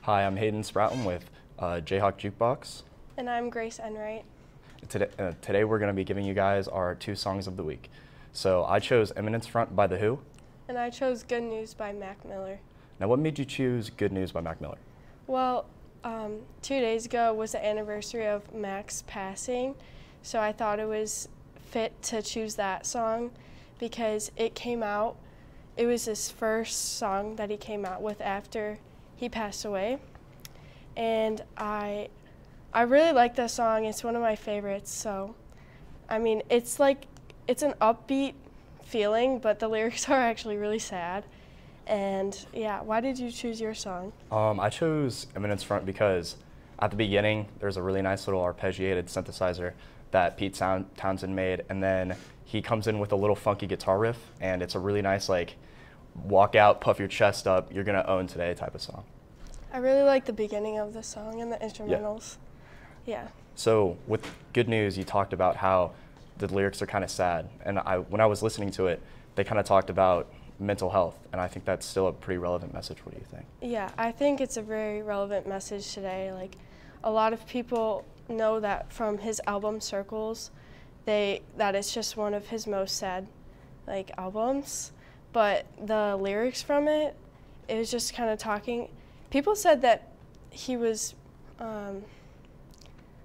Hi, I'm Hayden Sproughton with JayhawkJukebox. And I'm Grace Enright. Today we're going to be giving you guys our 2 songs of the week. So I chose Eminence Front by The Who. And I chose Good News by Mac Miller. Now what made you choose Good News by Mac Miller? Well, 2 days ago was the anniversary of Mac's passing, so I thought it was fit to choose that song because it was his first song that he came out with after he passed away. And I really like that song. It's one of my favorites. So, I mean, it's an upbeat feeling, but the lyrics are actually really sad. And yeah, why did you choose your song? I chose Eminence Front because at the beginning there's a really nice little arpeggiated synthesizer that Pete Townsend made, and then he comes in with a little funky guitar riff, and it's a really nice, like, walk out, puff your chest up, you're gonna own today type of song. I really like the beginning of the song and the instrumentals. Yeah. So with Good News, you talked about how the lyrics are kind of sad, and when I was listening to it, they kind of talked about mental health, and I think that's still a pretty relevant message. What do you think? Yeah, I think it's a very relevant message today. Like, a lot of people know that from his album Circles, that it's just one of his most sad, like, albums. But the lyrics from it was just kind of talking. People said that he was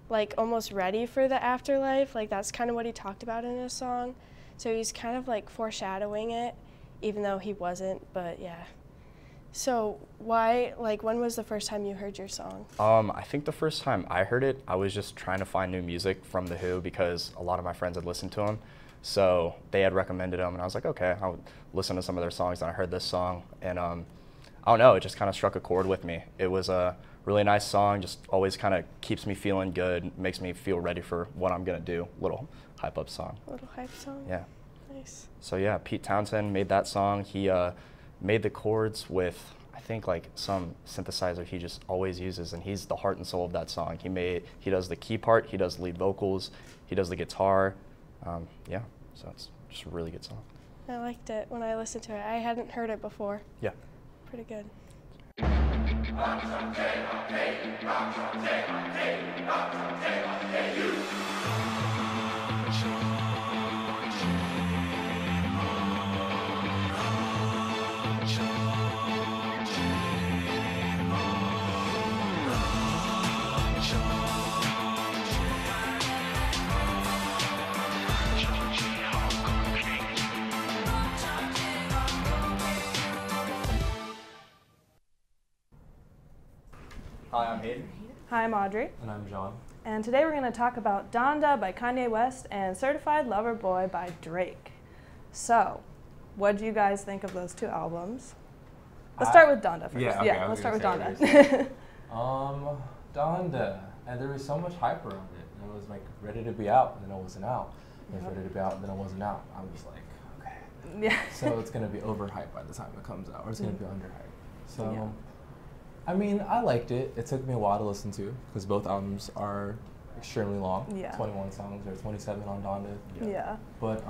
like almost ready for the afterlife. Like, that's kind of what he talked about in his song. So he's kind of like foreshadowing it, even though he wasn't, but yeah. So when was the first time you heard your song? I think the first time I heard it, I was just trying to find new music from The Who because a lot of my friends had listened to him. So they had recommended him, and I was like, okay, I'll listen to some of their songs, and I heard this song, and I don't know, it just kind of struck a chord with me. It was a really nice song, just always kind of keeps me feeling good, makes me feel ready for what I'm gonna do. Little hype up song. A little hype song? Yeah. Nice. So yeah, Pete Townsend made that song. He made the chords with, I think, like some synthesizer he just always uses, and he's the heart and soul of that song. He does the key part, he does lead vocals, he does the guitar. Yeah, so it's just a really good song. I liked it when I listened to it. I hadn't heard it before. Yeah. Pretty good. Hi, I'm Hayden. Hi, I'm Audrey. And I'm John. And today we're going to talk about Donda by Kanye West and Certified Lover Boy by Drake. So, what do you guys think of those 2 albums? Let's start with Donda first. Yeah, okay, let's start with Donda. Donda, and there was so much hype around it. It was like ready to be out, and then it wasn't out. It was ready to be out, and then it wasn't out. I was like, okay. Yeah. So it's gonna be overhyped by the time it comes out, or it's gonna be underhyped. So, Yeah. I mean, I liked it. It took me a while to listen to because both albums are extremely long. Yeah. 21 songs or 27 on Donda. Yeah. But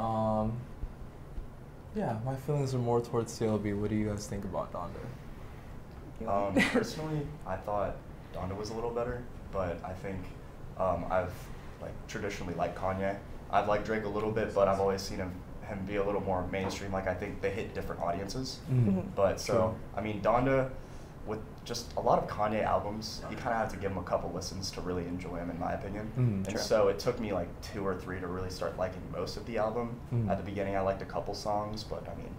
yeah, my feelings are more towards CLB. What do you guys think about Donda? Personally, I thought Donda was a little better, but I think I've traditionally liked Kanye. I've liked Drake a little bit, but I've always seen him be a little more mainstream. Like, I think they hit different audiences. Mm-hmm. But so, I mean, Donda, with just a lot of Kanye albums, you kind of have to give him a couple listens to really enjoy him, in my opinion. And so it took me like 2 or 3 to really start liking most of the album. At the beginning, I liked a couple songs, but I mean,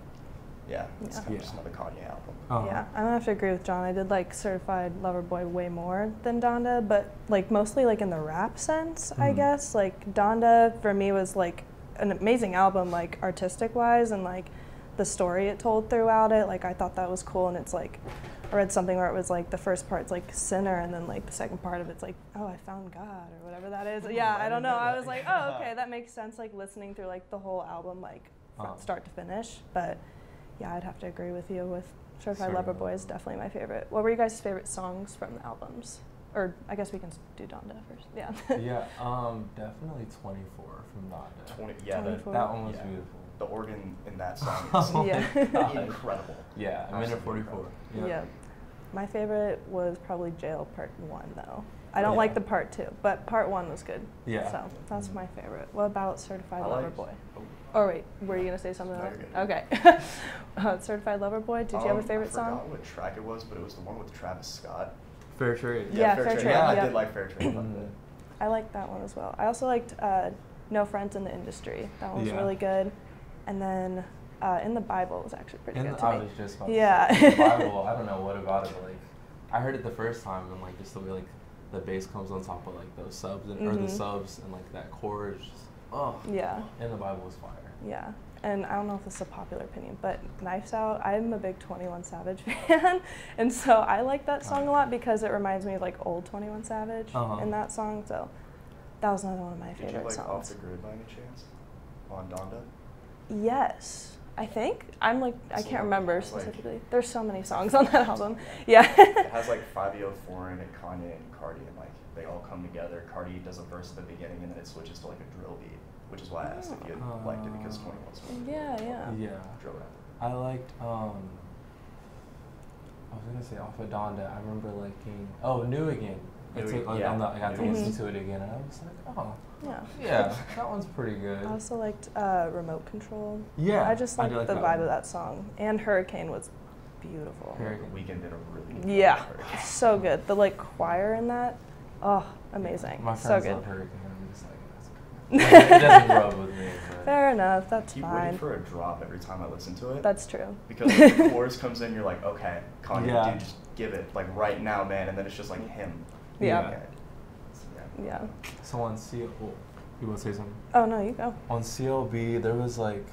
yeah, it's kind of just another Kanye album. Yeah, I'm gonna have to agree with John. I did like Certified Lover Boy way more than Donda, but like mostly like in the rap sense, I guess. Like, Donda for me was like an amazing album, like artistic wise, and like the story it told throughout it. Like, I thought that was cool, and it's like, I read something where it was like the first part's like sinner, and then like the second part of it's like, oh, I found God, or whatever that is. Yeah, I don't know. I was like, oh, okay, that makes sense. Like, listening through like the whole album, like from start to finish. But yeah, I'd have to agree with you with Certified Lover Boy is definitely my favorite. What were you guys' favorite songs from the albums? Or I guess we can do Donda first. Yeah. Yeah, definitely 24 from Donda. Yeah, 24. That one was beautiful. The organ in that song is Yeah. incredible. Yeah, a minute 44. Yeah. My favorite was probably Jail Part 1, though. I don't like the Part 2, but Part 1 was good. Yeah. So that's my favorite. What about Certified Lover Boy? Oh. Oh, wait. Were you going to say something No, else? you're good. Okay. Certified Lover Boy, did you have a favorite I song? forgot what track it was, but it was the one with Travis Scott. Fair Trade. Yeah, Fair Trade. Yeah, Yep. I did like Fair Trade. I liked that one as well. I also liked No Friends in the Industry. That one was really good. And then In the Bible was actually pretty good to me. I was just about Yeah. to say, the Bible, I don't know what about it, but like, I heard it the first time, and like just the way like the bass comes on top of like those subs and or the subs and like that chorus, just Yeah. In the Bible was fire. Yeah. And I don't know if this is a popular opinion, but Knives Out, I'm a big 21 Savage fan. And so I like that song a lot because it reminds me of like old 21 Savage in that song. So that was another one of my favorite Did you like songs. Off the Grid by any chance? On Donda? Yes. I think. I'm like, I So can't remember it's like- specifically. There's so many songs on that album. Yeah. It has like 504 in it, Kanye and Cardi, and like they all come together. Cardi does a verse at the beginning, and then it switches to like a drill beat, which is why I asked if you liked it, because 21's Yeah. drill rapper. I liked I was gonna say off of Donda. I remember liking New Again. I got to listen to it again, and I was like, yeah, that one's pretty good. I also liked Remote Control. Yeah, I just liked like the that vibe one. of that song. And Hurricane was beautiful. The Weeknd did a really good Yeah, job with Hurricane. so good. The like choir in that, amazing. My so friends good. love Hurricane. I'm just like, that's okay. It doesn't rub with me. But. Fair enough, that's Keep fine. waiting for a drop every time I listen to it. That's true. Because when the chorus comes in, you're like, okay, Kanye, dude, just give it, like right now, man. And then it's just like him. Yeah. Yeah. So on CL, you want to say something? Oh no, you go. On CLB, there was like,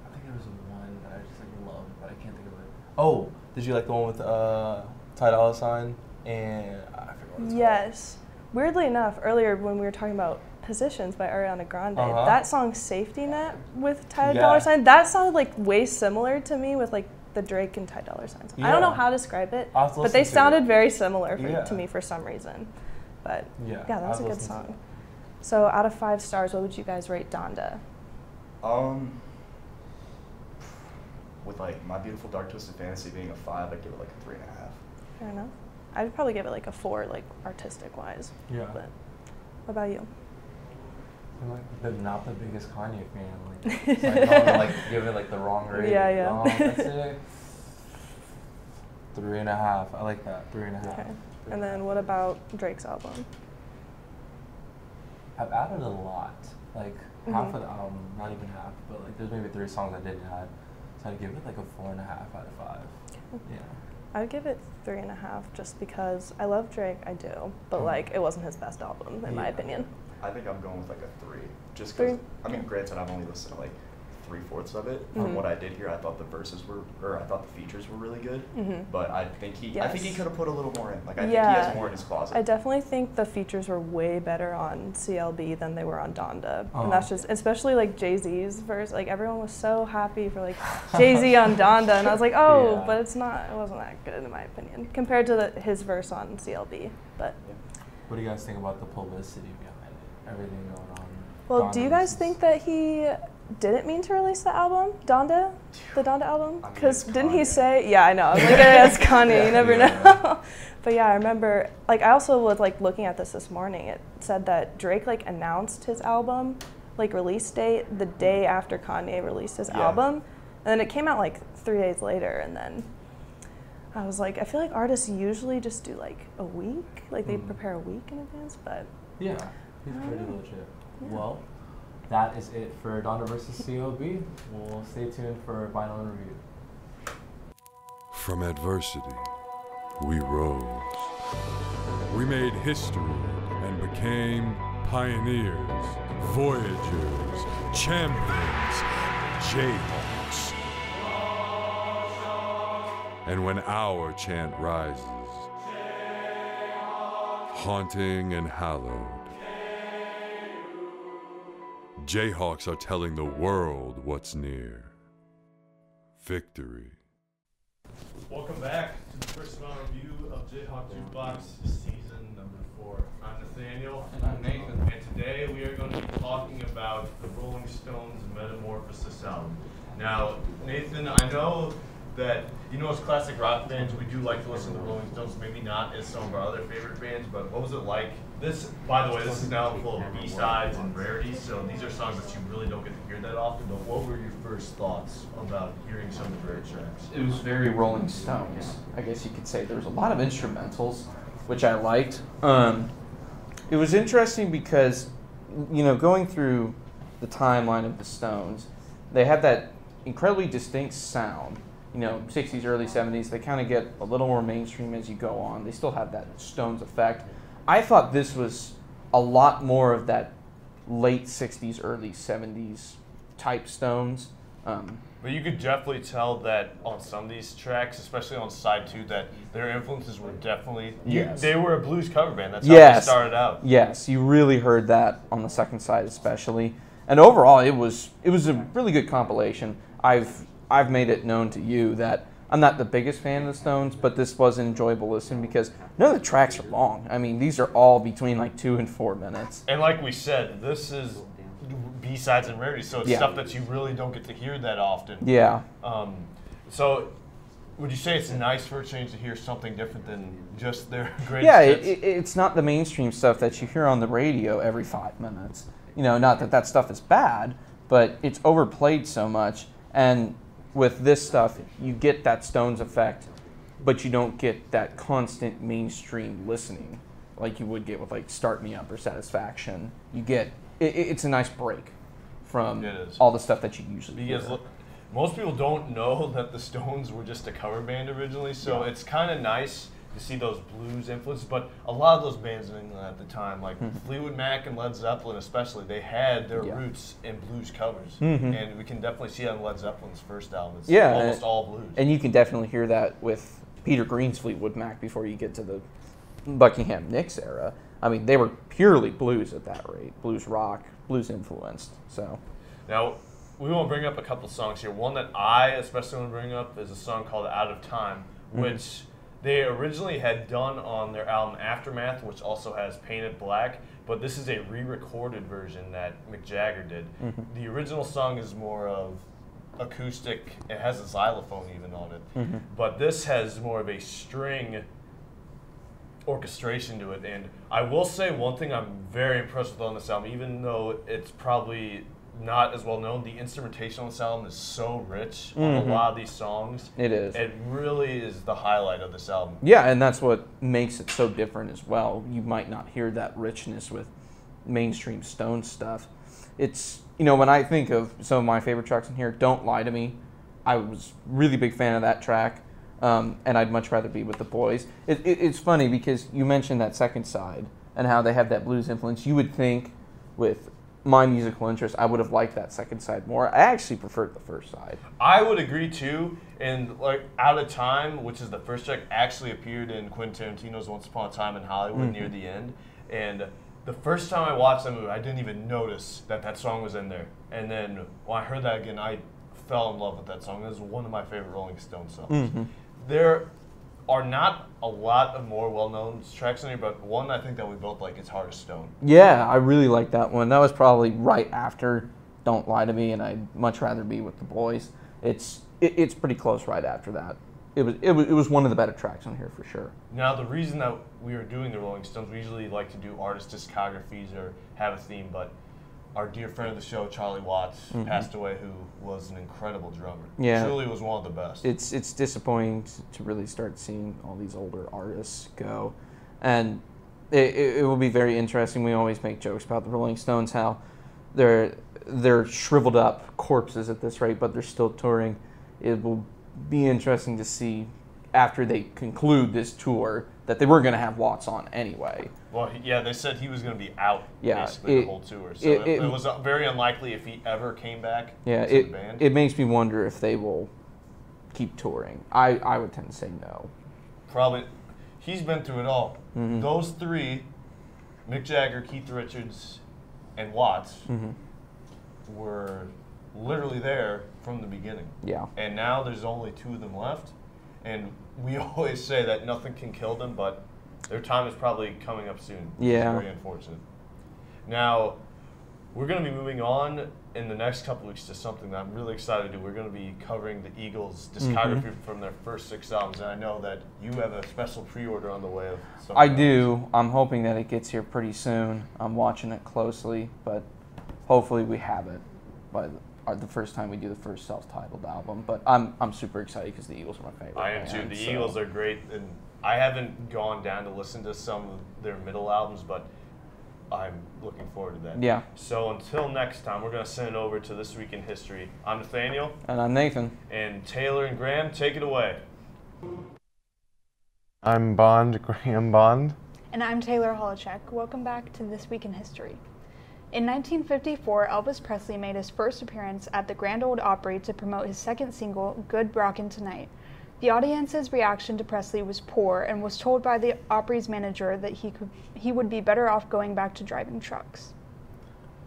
I think there was one that I just like loved, but I can't think of it. Oh, did you like the one with Ty Dolla $ign and I forgot what it's Yes. Weirdly enough, earlier when we were talking about Positions by Ariana Grande, that song Safety Net with Ty Dolla $ign, that sounded like way similar to me with like the Drake and Ty Dolla $ign song. I don't know how to describe it, but they sounded very similar to me for some reason. But yeah, that was a good song. So out of 5 stars, what would you guys rate Donda? With like My Beautiful Dark Twisted Fantasy being a 5, I'd give it like a 3.5. Fair enough. I'd probably give it like a 4, like artistic wise. Yeah. But what about you? I'm like not the biggest Kanye fan. Like, so I don't want to like give it like the wrong rating. Yeah. That's it. 3.5. I like that. 3.5. Okay. And then what about Drake's album? I've added a lot. Like half of the album, not even half, but like there's maybe 3 songs I didn't add. So I'd give it like a 4.5 out of 5. Yeah. I'd give it 3.5 just because I love Drake, I do, but like it wasn't his best album in my opinion. I think I'm going with like a 3, just because. I mean, granted, I've only listened to like 3/4 of it. From what I did hear, I thought the verses were, or I thought the features were really good. But I think he could have put a little more in. Like I think he has more in his closet. I definitely think the features were way better on CLB than they were on Donda, and that's just especially like Jay-Z's verse. Like everyone was so happy for like Jay-Z on Donda, and I was like, but it's not. It wasn't that good in my opinion compared to his verse on CLB. But what do you guys think about the publicity behind it? Everything going on. Well, do you guys think that he didn't mean to release the album, Donda? The Donda album? Because didn't he say, I know, I'm like, it's Kanye, you never know. But yeah, I remember, like, I also was, like, looking at this morning. It said that Drake, like, announced his album, like, release date the day after Kanye released his album. And then it came out, like, 3 days later, and then I was like, I feel like artists usually just do, like, a week. Like, they prepare a week in advance, but... Yeah, he's pretty legit. Yeah. Well, that is it for Donda vs. CLB. We'll stay tuned for final review. From adversity, we rose. We made history and became pioneers, voyagers, champions, Jayhawks. And when our chant rises, haunting and hallowed, Jayhawks are telling the world what's near. Victory. Welcome back to the first round review of JayhawkJukebox season number 4. I'm Nathaniel. And I'm Nathan. And today we are going to be talking about the Rolling Stones' Metamorphosis album. Now, Nathan, I know that You know, as classic rock fans, we do like to listen to the Rolling Stones, maybe not as some of our other favorite bands, but what was it like? This, by the way, this is now full of B-sides and rarities, so these are songs that you really don't get to hear that often, but what were your first thoughts about hearing some of the rare tracks? It was very Rolling Stones, I guess you could say. There was a lot of instrumentals, which I liked. It was interesting because, you know, going through the timeline of the Stones, they had that incredibly distinct sound. You know, 60s, early 70s, they kind of get a little more mainstream as you go on. They still have that Stones effect. I thought this was a lot more of that late 60s, early 70s type Stones. But you could definitely tell that on some of these tracks, especially on side 2, that their influences were definitely... Yes. They were a blues cover band. That's how they started out. Yes, you really heard that on the second side especially. And overall, it was a really good compilation. I've made it known to you that I'm not the biggest fan of the Stones, but this was an enjoyable listen because none of the tracks are long. I mean, these are all between like 2 and 4 minutes. And like we said, this is B-sides and rarities, so it's stuff that you really don't get to hear that often. Yeah. So would you say it's nice for a change to hear something different than just their greatest Yeah, hits? it's not the mainstream stuff that you hear on the radio every 5 minutes. You know, not that that stuff is bad, but it's overplayed so much. And with this stuff, you get that Stones effect, but you don't get that constant mainstream listening like you would get with like Start Me Up or Satisfaction. You get, it's a nice break from all the stuff that you usually hear. Because look, most people don't know that the Stones were just a cover band originally, so it's kind of nice to see those blues influences, but a lot of those bands in England at the time, like Fleetwood Mac and Led Zeppelin especially, they had their roots in blues covers, and we can definitely see on Led Zeppelin's first album, it's almost all blues. And you can definitely hear that with Peter Green's Fleetwood Mac before you get to the Buckingham Nicks era. I mean, they were purely blues at that rate, blues rock, blues influenced. So now, we want to bring up a couple songs here. One that I especially want to bring up is a song called Out of Time, which they originally had done on their album Aftermath, which also has Painted Black, but this is a re-recorded version that Mick Jagger did. The original song is more of acoustic. It has a xylophone even on it. But this has more of a string orchestration to it. And I will say one thing I'm very impressed with on this album, even though it's probably not as well known, the instrumentation on this album is so rich on a lot of these songs. it is. It really is the highlight of this album. Yeah, and that's what makes it so different as well. You might not hear that richness with mainstream Stone stuff. It's, you know, when I think of some of my favorite tracks in here, Don't Lie to Me, I was really big fan of that track, and I'd much rather be with the boys. It's funny because you mentioned that second side and how they have that blues influence. You would think with my musical interest, I would have liked that second side more. I actually preferred the first side. I would agree too, and like Out of Time, which is the first track, actually appeared in Quentin Tarantino's Once Upon a Time in Hollywood near the end. And the first time I watched that movie, I didn't even notice that that song was in there. And then when I heard that again, I fell in love with that song. It was one of my favorite Rolling Stones songs. There are not a lot of more well-known tracks in here, but one I think that we both like is Heart of Stone. Yeah, I really like that one. That was probably right after Don't Lie to Me, and I'd much rather be with the boys. It's pretty close right after that. It was one of the better tracks on here for sure. Now, the reason that we are doing the Rolling Stones, we usually like to do artist discographies or have a theme, but our dear friend of the show, Charlie Watts, passed away, who was an incredible drummer. Yeah. Truly was one of the best. It's disappointing to really start seeing all these older artists go. And it will be very interesting. We always make jokes about the Rolling Stones, how they're shriveled up corpses at this rate, but they're still touring. It will be interesting to see after they conclude this tour that they were going to have Watts on anyway. Well, yeah, they said he was going to be out basically the whole tour. So it was very unlikely if he ever came back to the band. It makes me wonder if they will keep touring. I would tend to say no. Probably. He's been through it all. Those three, Mick Jagger, Keith Richards, and Watts, were literally there from the beginning. Yeah. And now there's only 2 of them left. And we always say that nothing can kill them, but their time is probably coming up soon. Yeah. It's very unfortunate. Now, we're going to be moving on in the next couple weeks to something that I'm really excited to do. We're going to be covering the Eagles' discography from their first 6 albums, and I know that you have a special pre-order on the way of some I of those. do. I'm hoping that it gets here pretty soon. I'm watching it closely, but hopefully we have it by the first time we do the first self-titled album. But I'm super excited because the Eagles are my favorite. I am too. band, The so. Eagles are great, and I haven't gone down to listen to some of their middle albums, but I'm looking forward to that. Yeah. So until next time, we're going to send it over to This Week in History. I'm Nathaniel. And I'm Nathan. And Taylor and Graham, take it away. I'm Graham Bond. And I'm Taylor Holochek. Welcome back to This Week in History. In 1954, Elvis Presley made his first appearance at the Grand Ole Opry to promote his second single, Good Rockin' Tonight. The audience's reaction to Presley was poor and was told by the Opry's manager that he would be better off going back to driving trucks.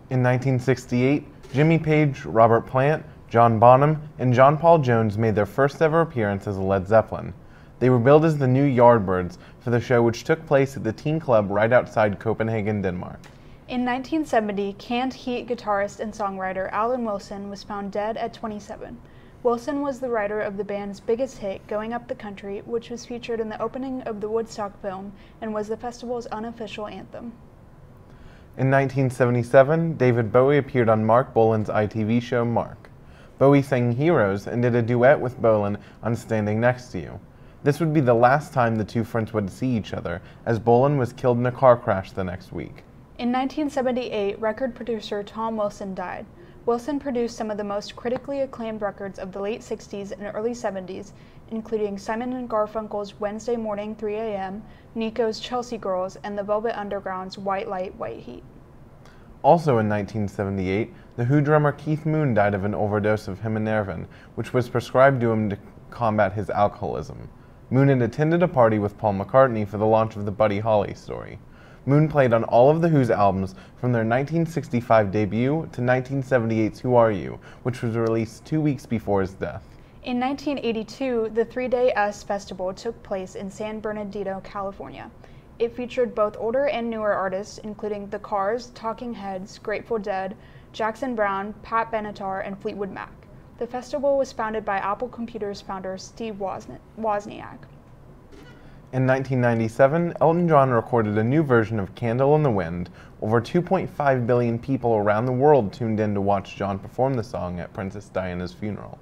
In 1968, Jimmy Page, Robert Plant, John Bonham, and John Paul Jones made their first ever appearance as Led Zeppelin. They were billed as the New Yardbirds for the show, which took place at the Teen Club right outside Copenhagen, Denmark. In 1970, Canned Heat guitarist and songwriter Alan Wilson was found dead at 27. Wilson was the writer of the band's biggest hit, Going Up the Country, which was featured in the opening of the Woodstock film and was the festival's unofficial anthem. In 1977, David Bowie appeared on Mark Bolan's ITV show Mark. Bowie sang Heroes and did a duet with Bolan on Standing Next to You. This would be the last time the two friends would see each other, as Bolan was killed in a car crash the next week. In 1978, record producer Tom Wilson died. Wilson produced some of the most critically acclaimed records of the late 60s and early 70s, including Simon & Garfunkel's Wednesday Morning 3 a.m., Nico's Chelsea Girls, and the Velvet Underground's White Light, White Heat. Also in 1978, The Who drummer Keith Moon died of an overdose of Hymenervin, which was prescribed to him to combat his alcoholism. Moon had attended a party with Paul McCartney for the launch of the Buddy Holly story. Moon played on all of The Who's albums from their 1965 debut to 1978's Who Are You, which was released 2 weeks before his death. In 1982, the 3-day US Festival took place in San Bernardino, California. It featured both older and newer artists, including The Cars, Talking Heads, Grateful Dead, Jackson Browne, Pat Benatar, and Fleetwood Mac. The festival was founded by Apple Computers founder Steve Wozniak. In 1997, Elton John recorded a new version of Candle in the Wind. Over 2.5 billion people around the world tuned in to watch John perform the song at Princess Diana's funeral.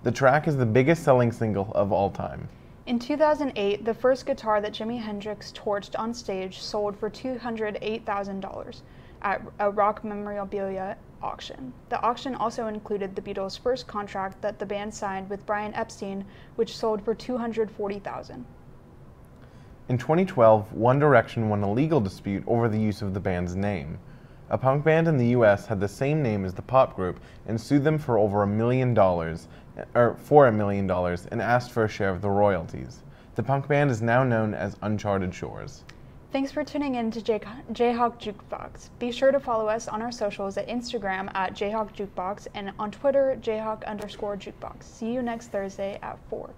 The track is the biggest selling single of all time. In 2008, the first guitar that Jimi Hendrix torched on stage sold for $208,000 at a rock memorabilia auction. The auction also included the Beatles' first contract that the band signed with Brian Epstein, which sold for $240,000. In 2012, One Direction won a legal dispute over the use of the band's name. A punk band in the US had the same name as the pop group and sued them for over $1 million, and asked for a share of the royalties. The punk band is now known as Uncharted Shores. Thanks for tuning in to JayhawkJukebox. Be sure to follow us on our socials at Instagram at JayhawkJukebox and on Twitter, Jayhawk_Jukebox. See you next Thursday at 4.